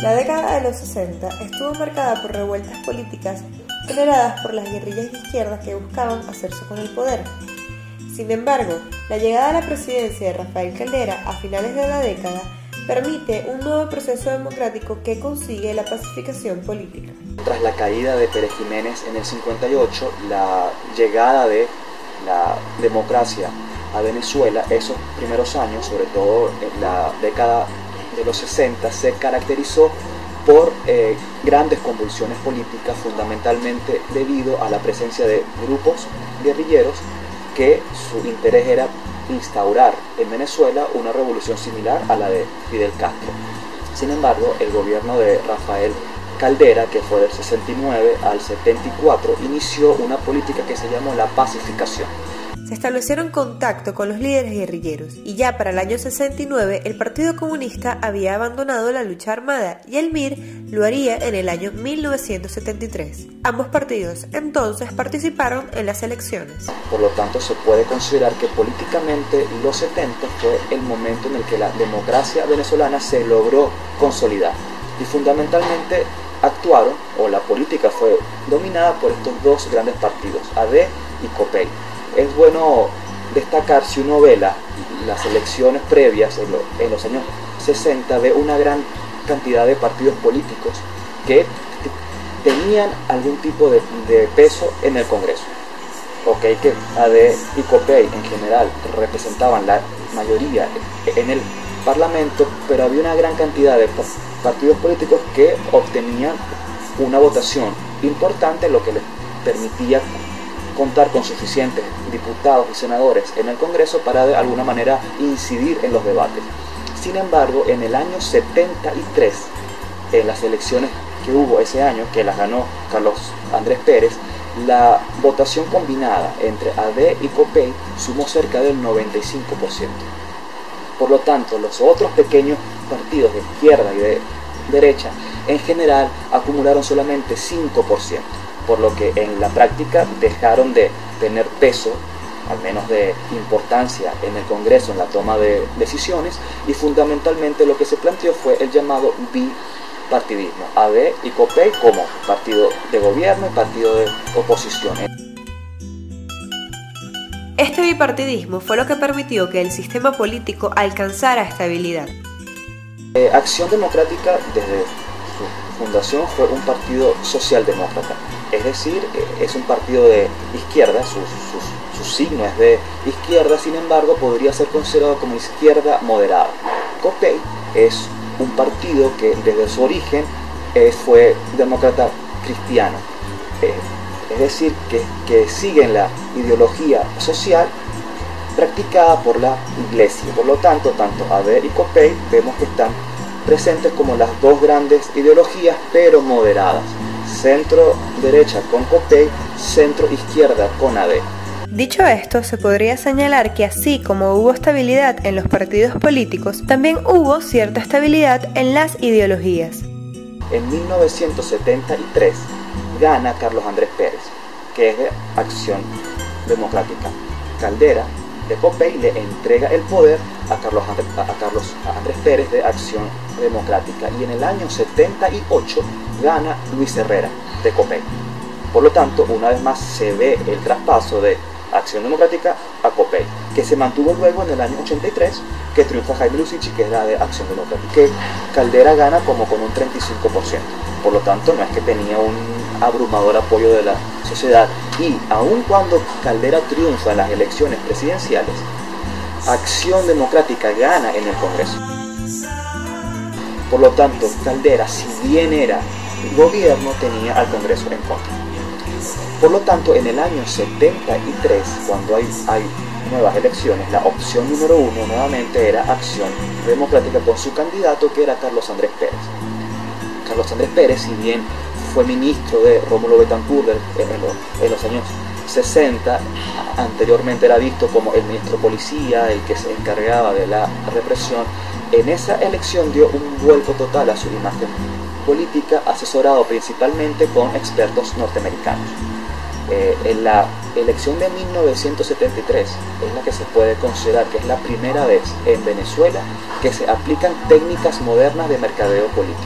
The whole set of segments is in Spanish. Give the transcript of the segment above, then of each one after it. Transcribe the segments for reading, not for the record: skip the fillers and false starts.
La década de los 60 estuvo marcada por revueltas políticas generadas por las guerrillas de izquierda que buscaban hacerse con el poder. Sin embargo, la llegada a la presidencia de Rafael Caldera a finales de la década permite un nuevo proceso democrático que consigue la pacificación política. Tras la caída de Pérez Jiménez en el 58, la llegada de la democracia a Venezuela, esos primeros años, sobre todo en la década de los 60, se caracterizó por grandes convulsiones políticas, fundamentalmente debido a la presencia de grupos guerrilleros que su interés era instaurar en Venezuela una revolución similar a la de Fidel Castro. Sin embargo, el gobierno de Rafael Caldera, que fue del 69 al 74, inició una política que se llamó la pacificación. Se establecieron contacto con los líderes guerrilleros y ya para el año 69 el Partido Comunista había abandonado la lucha armada y el MIR lo haría en el año 1973. Ambos partidos entonces participaron en las elecciones. Por lo tanto, se puede considerar que políticamente los 70 fue el momento en el que la democracia venezolana se logró consolidar y fundamentalmente actuaron, o la política fue dominada por estos dos grandes partidos, AD y COPEI. Es bueno destacar, si uno ve las elecciones previas en los años 60, ve una gran cantidad de partidos políticos que tenían algún tipo de peso en el Congreso. Que AD y COPEI en general representaban la mayoría en el Parlamento, pero había una gran cantidad de partidos políticos que obtenían una votación importante, lo que les permitía contar con suficientes diputados y senadores en el Congreso para de alguna manera incidir en los debates. Sin embargo, en el año 73, en las elecciones que hubo ese año, que las ganó Carlos Andrés Pérez, la votación combinada entre AD y COPEI sumó cerca del 95%. Por lo tanto, los otros pequeños partidos de izquierda y de derecha en general acumularon solamente 5%. Por lo que en la práctica dejaron de tener peso, al menos de importancia en el Congreso, en la toma de decisiones, y fundamentalmente lo que se planteó fue el llamado bipartidismo, AD y COPEI como partido de gobierno y partido de oposición. Este bipartidismo fue lo que permitió que el sistema político alcanzara estabilidad. Acción Democrática, desde su fundación, fue un partido socialdemócrata. Es decir, es un partido de izquierda, su signo es de izquierda, sin embargo podría ser considerado como izquierda moderada. COPEI es un partido que desde su origen fue demócrata cristiano, es decir, que siguen la ideología social practicada por la Iglesia. Por lo tanto, tanto AD y COPEI vemos que están presentes como las dos grandes ideologías, pero moderadas. Centro derecha con COPEI, centro izquierda con AD. Dicho esto, se podría señalar que así como hubo estabilidad en los partidos políticos, también hubo cierta estabilidad en las ideologías. En 1973 gana Carlos Andrés Pérez, que es de Acción Democrática. Caldera, de COPEI, le entrega el poder a Carlos Andrés Pérez, de Acción Democrática, y en el año 78 gana Luis Herrera, de COPEI. Por lo tanto, una vez más se ve el traspaso de Acción Democrática a COPEI, que se mantuvo luego en el año 83, que triunfa Jaime Lucici, que es la de Acción Democrática, que Caldera gana como con un 35%. Por lo tanto, no es que tenía un abrumador apoyo de la sociedad, y aun cuando Caldera triunfa en las elecciones presidenciales, Acción Democrática gana en el Congreso. Por lo tanto, Caldera, si bien era gobierno, tenía al Congreso en contra. Por lo tanto, en el año 73, cuando hay nuevas elecciones, la opción número uno nuevamente era Acción Democrática con su candidato, que era Carlos Andrés Pérez. Carlos Andrés Pérez, si bien fue ministro de Rómulo Betancourt en los años 60, anteriormente era visto como el ministro policía, el que se encargaba de la represión, en esa elección dio un vuelco total a su imagen política, asesorado principalmente con expertos norteamericanos. En la elección de 1973 es la que se puede considerar que es la primera vez en Venezuela que se aplican técnicas modernas de mercadeo político.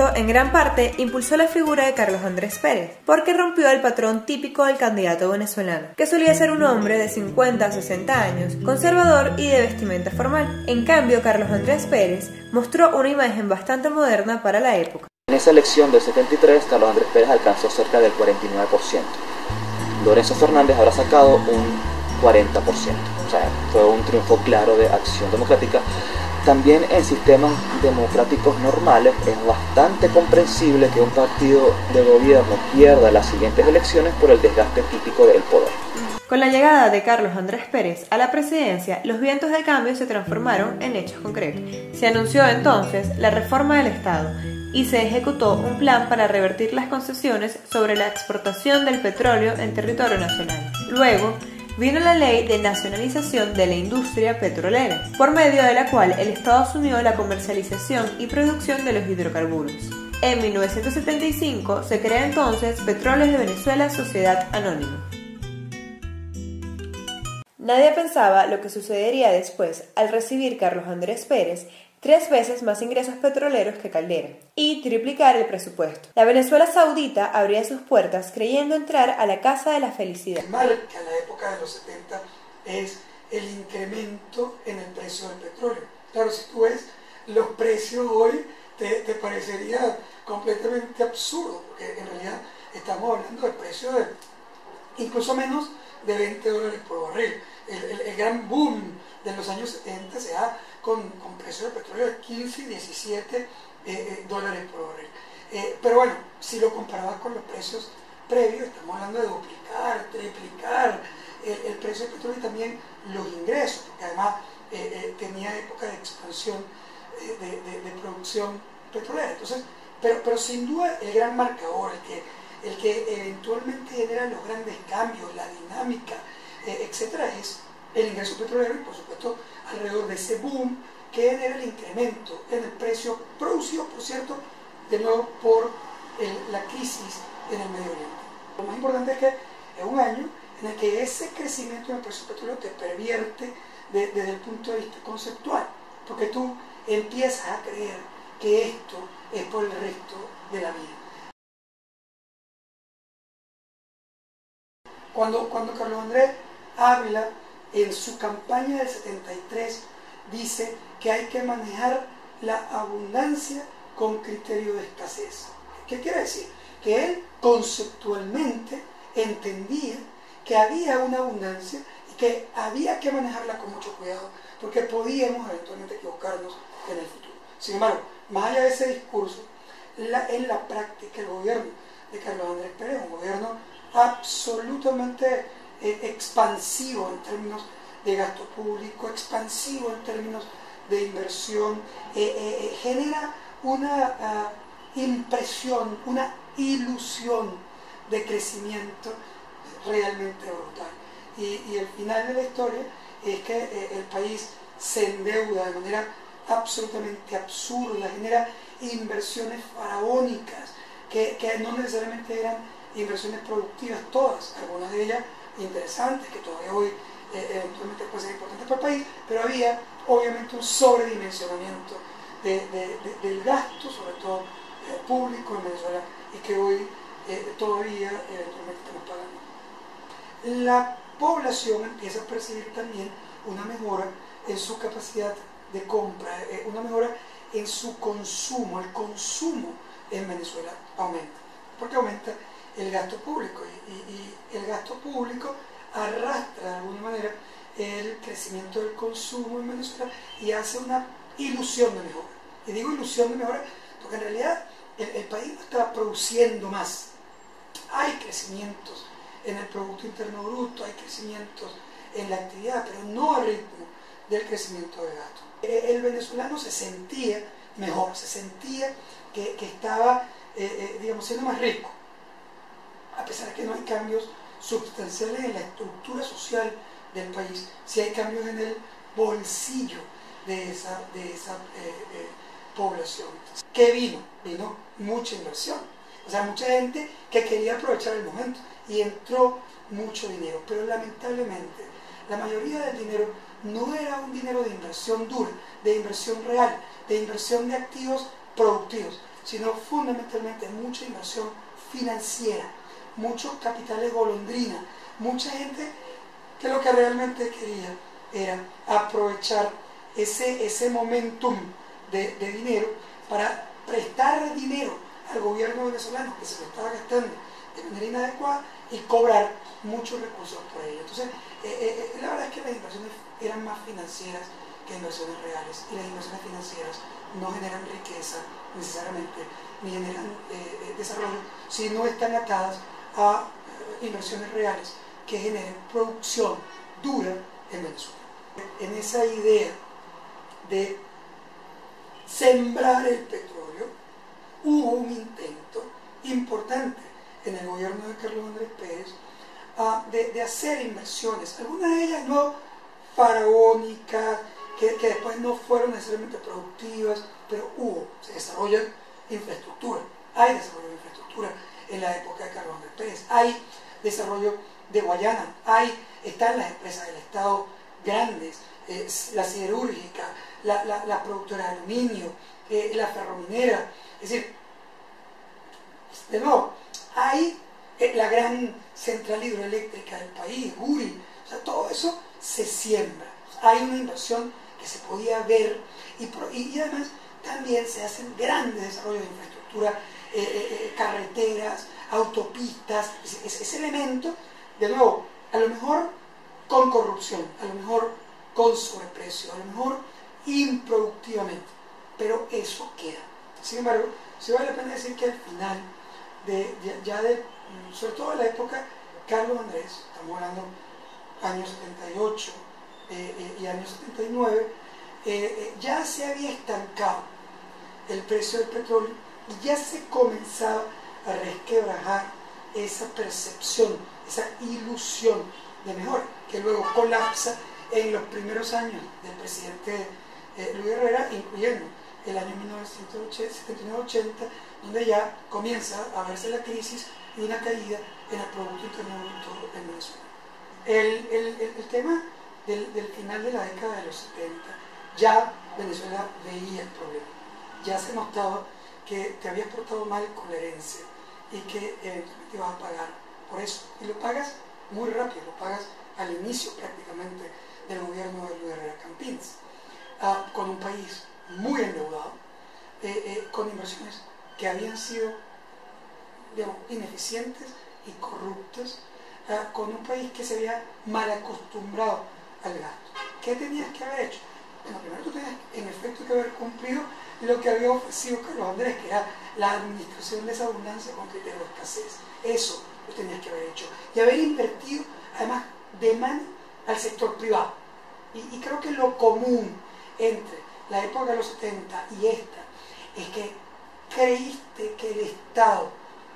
Esto, en gran parte, impulsó la figura de Carlos Andrés Pérez, porque rompió el patrón típico del candidato venezolano, que solía ser un hombre de 50 a 60 años, conservador y de vestimenta formal. En cambio, Carlos Andrés Pérez mostró una imagen bastante moderna para la época. En esa elección del 73, Carlos Andrés Pérez alcanzó cerca del 49%. Lorenzo Fernández habrá sacado un 40%. O sea, fue un triunfo claro de Acción Democrática. También en sistemas democráticos normales es bastante comprensible que un partido de gobierno pierda las siguientes elecciones por el desgaste típico del poder. Con la llegada de Carlos Andrés Pérez a la presidencia, los vientos del cambio se transformaron en hechos concretos. Se anunció entonces la reforma del Estado y se ejecutó un plan para revertir las concesiones sobre la exportación del petróleo en territorio nacional. Luego, vino la ley de nacionalización de la industria petrolera, por medio de la cual el Estado asumió la comercialización y producción de los hidrocarburos. En 1975 se crea entonces Petróleos de Venezuela Sociedad Anónima. Nadie pensaba lo que sucedería después al recibir Carlos Andrés Pérez 3 veces más ingresos petroleros que Caldera y triplicar el presupuesto. La Venezuela saudita abría sus puertas creyendo entrar a la casa de la felicidad. Marca la época de los 70 es el incremento en el precio del petróleo. Claro, si tú ves los precios hoy, te parecería completamente absurdo, porque en realidad estamos hablando del precio de incluso menos de $20 por barril. El gran boom de los años 70 se da con precios de petróleo de 15 y 17 dólares por barril. Pero bueno, si lo comparabas con los precios previos, estamos hablando de duplicar, triplicar el precio del petróleo y también los ingresos, porque además tenía época de expansión de producción petrolera. Entonces, pero sin duda el gran marcador, el que eventualmente genera los grandes cambios, la dinámica, etcétera, es el ingreso petrolero y por supuesto alrededor de ese boom que genera el incremento en el precio producido, por cierto, de nuevo por la crisis en el Medio Oriente. Lo más importante es que es un año en el que ese crecimiento en el precio petrolero te pervierte desde el punto de vista conceptual, porque tú empiezas a creer que esto es por el resto de la vida. Cuando Carlos Andrés habla en su campaña del 73, dice que hay que manejar la abundancia con criterio de escasez. ¿Qué quiere decir? Que él conceptualmente entendía que había una abundancia y que había que manejarla con mucho cuidado, porque podíamos eventualmente equivocarnos en el futuro. Sin embargo, más allá de ese discurso, en la práctica el gobierno de Carlos Andrés Pérez, un gobierno absolutamente expansivo en términos de gasto público, expansivo en términos de inversión, genera una impresión, una ilusión de crecimiento realmente brutal. Y el final de la historia es que el país se endeuda de manera absolutamente absurda, genera inversiones faraónicas que no necesariamente eran inversiones productivas, todas, algunas de ellas interesantes, que todavía hoy eventualmente pueden ser importantes para el país, pero había obviamente un sobredimensionamiento del gasto, sobre todo público en Venezuela, y que hoy todavía eventualmente estamos pagando. La población empieza a percibir también una mejora en su capacidad de compra, una mejora en su consumo. El consumo en Venezuela aumenta, porque aumenta el gasto público y el gasto público arrastra de alguna manera el crecimiento del consumo en Venezuela y hace una ilusión de mejora. Y digo ilusión de mejora porque en realidad el país no está produciendo más. Hay crecimientos en el Producto Interno Bruto, hay crecimientos en la actividad, pero no al ritmo del crecimiento del gasto. El venezolano se sentía mejor, se sentía que estaba digamos, siendo más rico, a pesar de que no hay cambios sustanciales en la estructura social del país, sí hay cambios en el bolsillo de esa población. ¿Qué vino? Vino mucha inversión, o sea, mucha gente que quería aprovechar el momento y entró mucho dinero, pero lamentablemente la mayoría del dinero no era un dinero de inversión dura, de inversión real, de inversión de activos productivos, sino fundamentalmente mucha inversión financiera, muchos capitales golondrina, mucha gente que lo que realmente quería era aprovechar ese momentum de dinero para prestar dinero al gobierno venezolano que se lo estaba gastando de manera inadecuada y cobrar muchos recursos por ello. Entonces, la verdad es que las inversiones eran más financieras que inversiones reales, y las inversiones financieras no generan riqueza necesariamente, ni generan desarrollo, si no están atadas a inversiones reales que generen producción dura en Venezuela. En esa idea de sembrar el petróleo, hubo un intento importante en el gobierno de Carlos Andrés Pérez de hacer inversiones, algunas de ellas no faraónicas, que después no fueron necesariamente productivas, pero se desarrolla infraestructura, hay desarrollo de infraestructura en la época de Carlos Andrés Pérez, hay desarrollo de Guayana, están las empresas del Estado grandes, la siderúrgica, la productora de aluminio, la ferrominera, es decir, de nuevo, hay la gran central hidroeléctrica del país, Guri, o sea, todo eso se siembra, hay una inversión que se podía ver y además también se hacen grandes desarrollos de infraestructura, carreteras, autopistas, ese elemento, de nuevo, a lo mejor con corrupción, a lo mejor con sobreprecio, a lo mejor improductivamente, pero eso queda. Sin embargo, sí vale la pena decir que al final, sobre todo en la época Carlos Andrés, estamos hablando años 78 y años 79, ya se había estancado el precio del petróleo y ya se comenzaba a resquebrajar esa percepción, esa ilusión de mejora, que luego colapsa en los primeros años del presidente Luis Herrera, incluyendo el año 1979-80, donde ya comienza a verse la crisis y una caída en el Producto Interno Bruto en Venezuela. El tema del final de la década de los 70, ya Venezuela veía el problema, ya se notaba que te habías portado mal con la herencia y que eventualmente ibas a pagar por eso, y lo pagas muy rápido, lo pagas al inicio prácticamente del gobierno de Luis Herrera Campins, con un país muy endeudado, con inversiones que habían sido, digamos, ineficientes y corruptas, con un país que se había mal acostumbrado al gasto. ¿Qué tenías que haber hecho? Bueno, primero tú tenías en efecto que haber cumplido lo que había ofrecido Carlos Andrés, que era la administración de esa abundancia con criterio de escasez. Eso lo tenías que haber hecho. Y haber invertido, además, de mano al sector privado. Y creo que lo común entre la época de los 70 y esta es que creíste que el Estado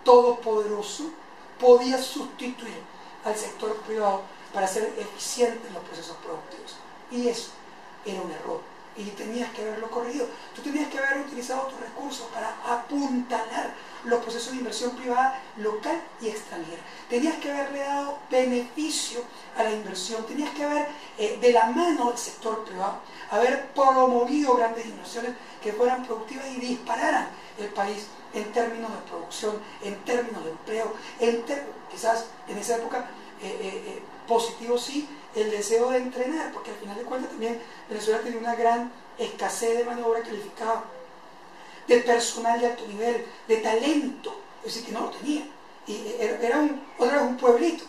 todopoderoso podía sustituir al sector privado para ser eficiente en los procesos productivos. Y eso era un error. Y tenías que haberlo corregido. Tú tenías que haber utilizado tus recursos para apuntalar los procesos de inversión privada local y extranjera. Tenías que haberle dado beneficio a la inversión. Tenías que haber, de la mano del sector privado, haber promovido grandes inversiones que fueran productivas y dispararan el país en términos de producción, en términos de empleo, quizás en esa época positivo sí, el deseo de entrenar, porque al final de cuentas también Venezuela tenía una gran escasez de mano de obra calificada, de personal de alto nivel, de talento, es decir, que no lo tenía. Y era un pueblito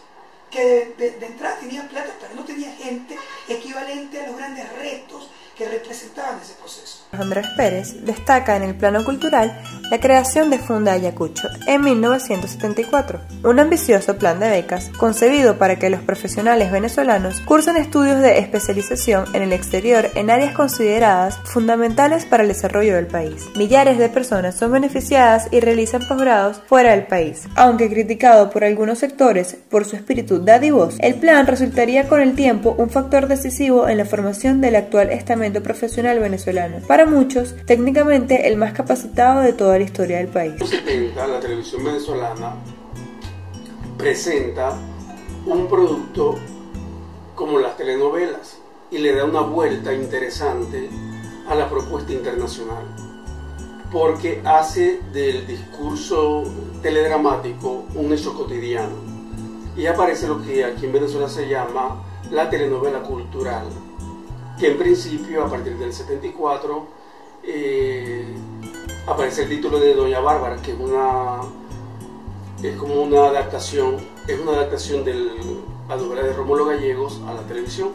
que de entrada tenía plata, pero no tenía gente equivalente a los grandes retos que representaban ese proceso. Andrés Pérez destaca en el plano cultural la creación de Funda Ayacucho en 1974, un ambicioso plan de becas concebido para que los profesionales venezolanos cursen estudios de especialización en el exterior en áreas consideradas fundamentales para el desarrollo del país. Millares de personas son beneficiadas y realizan posgrados fuera del país. Aunque criticado por algunos sectores por su espíritu dadivoso, el plan resultaría con el tiempo un factor decisivo en la formación del actual estamento profesional venezolano, para muchos técnicamente el más capacitado de toda la historia del país. En los 70 la televisión venezolana presenta un producto como las telenovelas y le da una vuelta interesante a la propuesta internacional. porque hace del discurso teledramático un hecho cotidiano. Y aparece lo que aquí en Venezuela se llama la telenovela cultural, que en principio, a partir del 74, aparece el título de Doña Bárbara, que es como una adaptación, de la novela de Rómulo Gallegos a la televisión,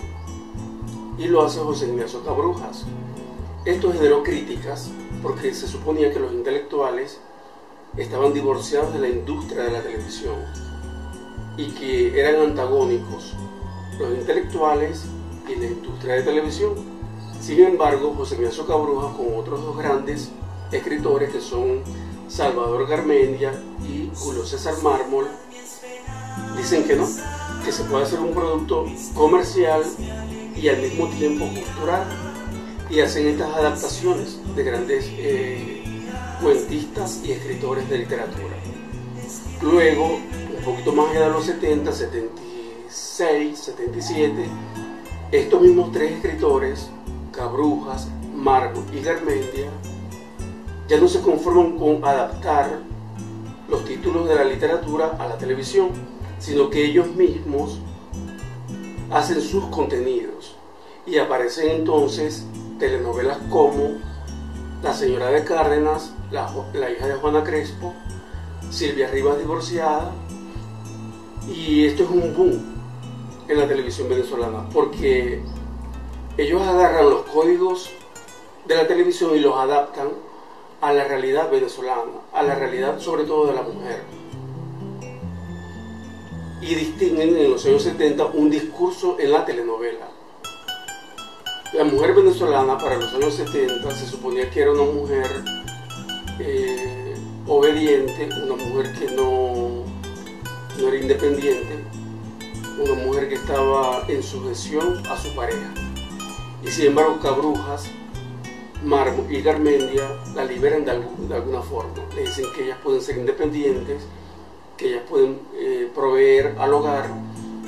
y lo hace José Ignacio Cabrujas. Esto generó críticas porque se suponía que los intelectuales estaban divorciados de la industria de la televisión y que eran antagónicos los intelectuales y la industria de televisión. Sin embargo, José Ignacio Cabrujas, con otros dos grandes escritores que son Salvador Garmendia y Julio César Mármol, dicen que no, que se puede hacer un producto comercial y al mismo tiempo cultural, y hacen estas adaptaciones de grandes cuentistas y escritores de literatura. Luego, un poquito más allá de los 70, 76, 77, estos mismos tres escritores, Cabrujas, Mármol y Garmendia, ya no se conforman con adaptar los títulos de la literatura a la televisión, sino que ellos mismos hacen sus contenidos, y aparecen entonces telenovelas como La Señora de Cárdenas, la hija de Juana Crespo, Silvia Rivas divorciada, y esto es un boom en la televisión venezolana, porque ellos agarran los códigos de la televisión y los adaptan a la realidad venezolana, a la realidad sobre todo de la mujer, y distinguen en los años 70 un discurso en la telenovela. La mujer venezolana para los años 70 se suponía que era una mujer obediente, una mujer que no era independiente, una mujer que estaba en sujeción a su pareja. Y sin embargo, Cabrujas, Mármol y Garmendia la liberan de alguna forma. Le dicen que ellas pueden ser independientes, que ellas pueden proveer al hogar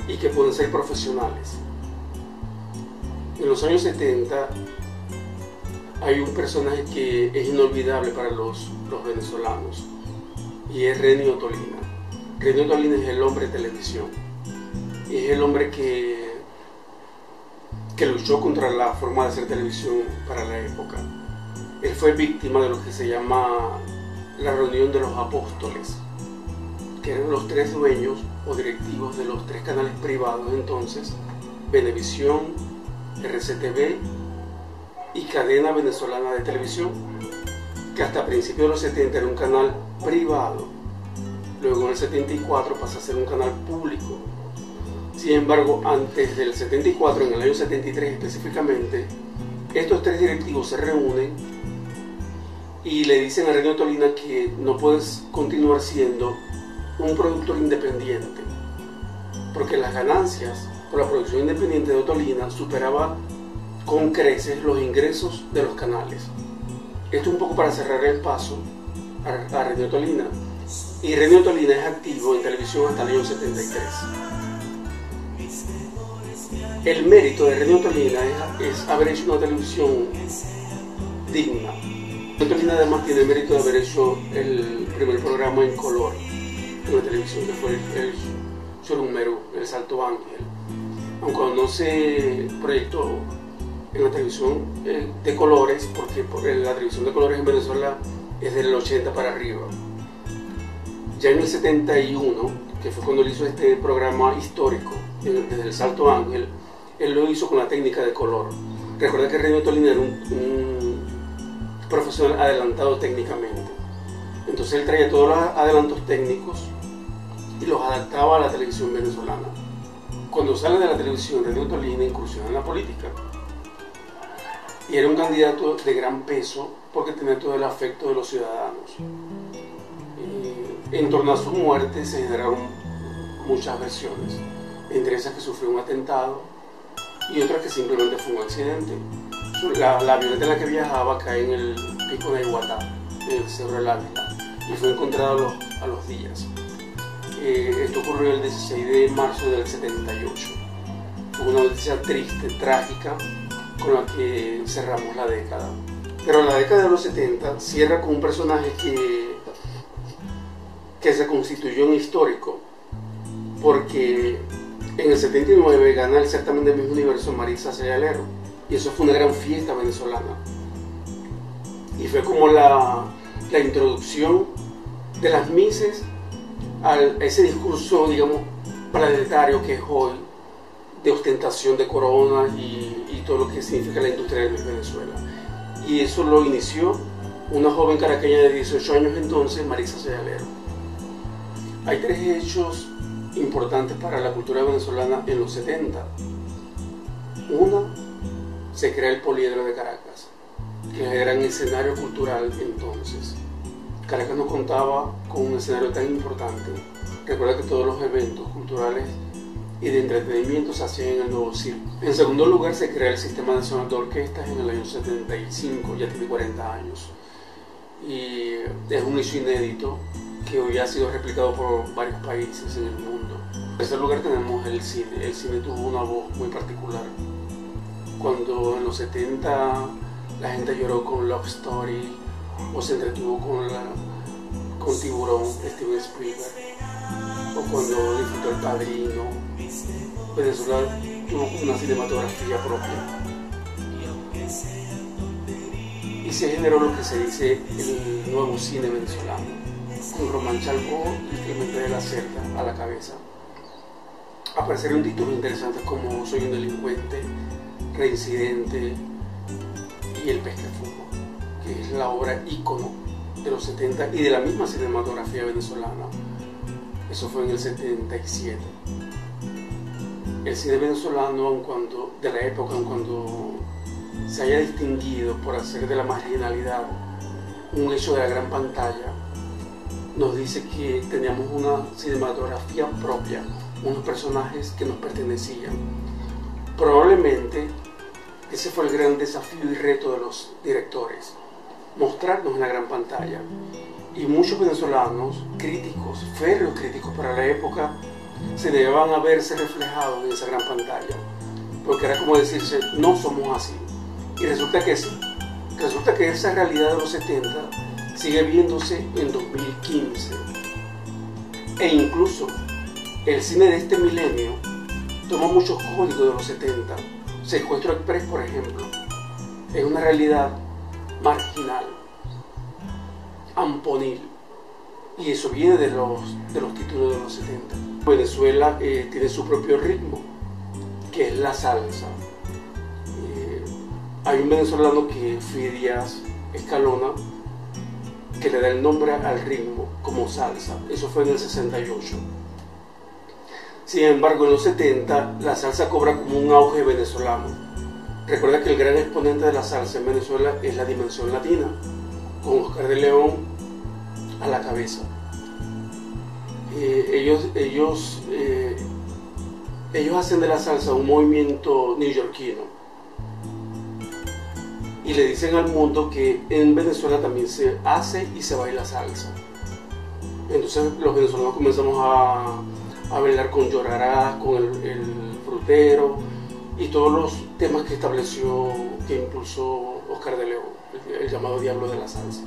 y que pueden ser profesionales. En los años 70 hay un personaje que es inolvidable para los venezolanos, y es Renio Tolina. Renio Tolina es el hombre de televisión, y es el hombre que luchó contra la forma de hacer televisión para la época. Él fue víctima de lo que se llama la reunión de los apóstoles, que eran los tres dueños o directivos de los tres canales privados entonces, Venevisión, RCTV y Cadena Venezolana de Televisión, que hasta principios de los 70 era un canal privado. Luego en el 74 pasa a ser un canal público. Sin embargo, antes del 74, en el año 73 específicamente, estos tres directivos se reúnen y le dicen a Renio Tolina que no puedes continuar siendo un productor independiente, porque las ganancias por la producción independiente de Tolina superaba con creces los ingresos de los canales. Esto un poco para cerrar el paso a Renio Tolina. Y Renio Tolina es activo en televisión hasta el año 73. El mérito de Renio Tolina es haber hecho una televisión digna. Renio Tolina además tiene el mérito de haber hecho el primer programa en color en la televisión, que fue el Churummerú, el Salto Ángel. Aunque no se proyectó en la televisión de colores, porque la televisión de colores en Venezuela es del 80 para arriba. Ya en el 71, que fue cuando él hizo este programa histórico desde el Salto Ángel, él lo hizo con la técnica de color. Recuerda que Renio Tolina era un profesional adelantado técnicamente. Entonces él traía todos los adelantos técnicos y los adaptaba a la televisión venezolana. Cuando sale de la televisión, Renio Tolina incursiona en la política. Y era un candidato de gran peso porque tenía todo el afecto de los ciudadanos. En torno a su muerte se generaron muchas versiones, entre esas que sufrió un atentado y otras que simplemente fue un accidente. La avioneta en la que viajaba cae en el pico de Iguatá, en el Cerro del Ávila, y fue encontrado a los días. Esto ocurrió el 16 de marzo del 78. Fue una noticia triste, trágica, con la que cerramos la década. Pero la década de los 70 cierra con un personaje que se constituyó en histórico, porque en el 79 gana el certamen del Miss Universo Marisa Sayalero, y eso fue una gran fiesta venezolana. Y fue como la introducción de las Misses a ese discurso, digamos, planetario que es hoy, de ostentación de coronas y todo lo que significa la industria de Miss Venezuela. Y eso lo inició una joven caraqueña de 18 años entonces, Marisa Sayalero. Hay tres hechos importantes para la cultura venezolana en los 70. Una, se crea el Poliedro de Caracas, que es el gran escenario cultural entonces. Caracas no contaba con un escenario tan importante. Recuerda que todos los eventos culturales y de entretenimiento se hacían en el Nuevo Circo. En segundo lugar, se crea el Sistema Nacional de Orquestas en el año 75, ya tiene 40 años. Y es un hecho inédito que hoy ha sido replicado por varios países en el mundo. En tercer lugar tenemos el cine. El cine tuvo una voz muy particular. Cuando en los 70 la gente lloró con Love Story o se entretuvo con Tiburón de Steven Spielberg, o cuando disfrutó El Padrino, Venezuela tuvo una cinematografía propia y se generó lo que se dice el nuevo cine venezolano, con Román Chalcó y Clemente de la Cerda a la cabeza. Aparecieron títulos interesantes como Soy un delincuente, Reincidente y El pez que fumo, que es la obra ícono de los 70 y de la misma cinematografía venezolana. Eso fue en el 77. El cine venezolano, aun cuando, de la época, aun cuando se haya distinguido por hacer de la marginalidad un hecho de la gran pantalla, nos dice que teníamos una cinematografía propia, unos personajes que nos pertenecían. Probablemente ese fue el gran desafío y reto de los directores, mostrarnos en la gran pantalla. Y muchos venezolanos, críticos, férreos críticos para la época, se negaban a verse reflejados en esa gran pantalla, porque era como decirse, no somos así. Y resulta que sí, resulta que esa realidad de los 70 sigue viéndose en 2015. E incluso el cine de este milenio toma muchos códigos de los 70. Secuestro Express, por ejemplo, es una realidad marginal, amponil, y eso viene de los títulos de los 70. Venezuela tiene su propio ritmo, que es la salsa. Hay un venezolano que Fidias Escalona, que le da el nombre al ritmo como salsa. Eso fue en el 68. Sin embargo, en los 70 la salsa cobra como un auge venezolano. Recuerda que el gran exponente de la salsa en Venezuela es la Dimensión Latina, con Oscar de León a la cabeza. Ellos hacen de la salsa un movimiento neoyorquino y le dicen al mundo que en Venezuela también se hace y se baila salsa. Entonces los venezolanos comenzamos a bailar con Llorarás, con el Frutero y todos los temas que impulsó Oscar de León, el llamado Diablo de la Salsa.